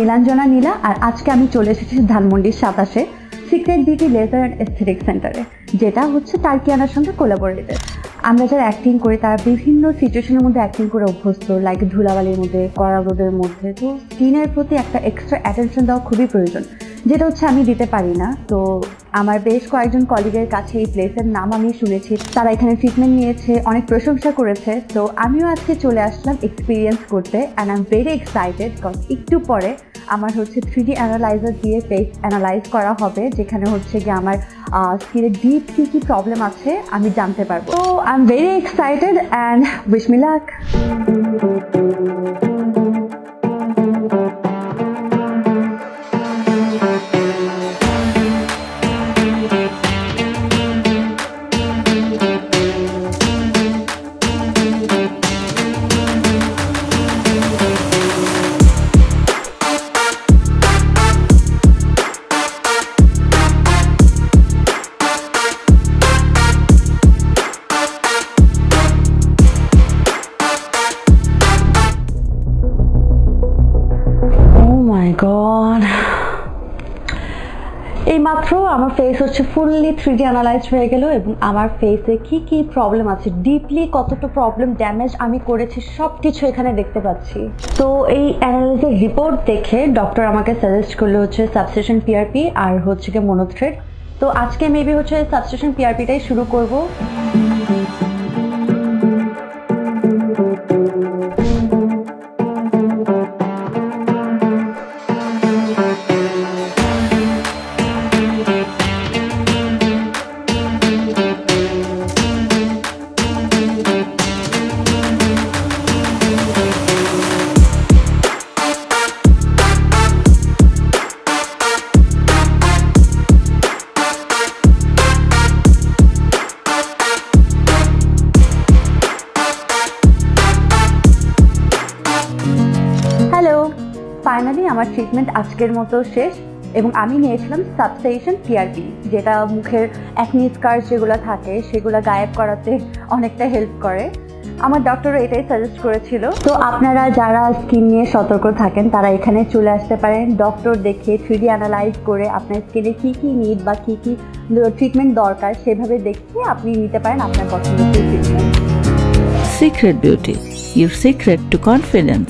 নীলাঞ্জনা নীলা, আর আজকে আমি চলে এসেছি ধানমন্ডির 27-এ secret beauty laser and aesthetic সেন্টারে, যেটা হচ্ছে টার্কিয়ানার সঙ্গে কোলাবোরেটেড। আমরা যারা অ্যাক্টিং করি তারা বিভিন্ন সিচুয়েশনের মধ্যে অ্যাক্টিং করে অভ্যস্ত, লাইক ধুলাবালির মধ্যে, কড়া রোদের মধ্যে। তো স্কিনের প্রতি একটা এক্সট্রা অ্যাটেনশন দেওয়া খুবই প্রয়োজন, যেটা হচ্ছে আমি দিতে পারি না। তো আমার বেশ কয়েকজন কলিগের কাছে এই প্লেসের নাম আমি শুনেছি, তারা এখানে ট্রিটমেন্ট নিয়েছে, অনেক প্রশংসা করেছে। তো আমিও আজকে চলে আসলাম এক্সপিরিয়েন্স করতে, and I am very excited, কারণ একটু পরে আমার হচ্ছে 3D অ্যানালাইজার দিয়ে ফেস অ্যানালাইজ করা হবে, যেখানে হচ্ছে গিয়ে আমার স্কিনের ডিপ কী প্রবলেম আছে আমি জানতে পারবো। তো I am very excited and wish me luck. এইমাত্র আমার ফেস হচ্ছে ফুললি 3D অ্যানালাইজ হয়ে গেল, এবং আমার ফেসে কি প্রবলেম আছে, ডিপলি কতটা প্রবলেম ড্যামেজ আমি করেছি, সব কিছু এখানে দেখতে পাচ্ছি। তো এই অ্যানালাইজের রিপোর্ট দেখে ডক্টর আমাকে সাজেস্ট করলো হচ্ছে সাবস্টিটিউশন পিআরপি আর হচ্ছে কি মনোথ্রেড। তো আজকে মেবি হচ্ছে সাবস্টিটিউশন পিআরপিটাই শুরু করব। ফাইনালি আমার ট্রিটমেন্ট আজকের মতো শেষ, এবং আমি নিয়েছিলাম সাবস্টিটিউশন পিআরপি, যেটা মুখের অ্যাকনি স্কার যেগুলো থাকে সেগুলো গায়েব করাতে অনেকটা হেল্প করে। আমার ডক্টর এটাই সাজেস্ট করেছিল। তো আপনারা যারা স্কিন নিয়ে সতর্ক থাকেন তারা এখানে চলে আসতে পারেন, ডক্টর দেখে 3D অ্যানালাইজ করে আপনার স্কিনে কী নিড বা কী ট্রিটমেন্ট দরকার সেভাবে দেখে আপনি নিতে পারেন আপনার পছন্দের treatment. Secret beauty, your secret two confidence.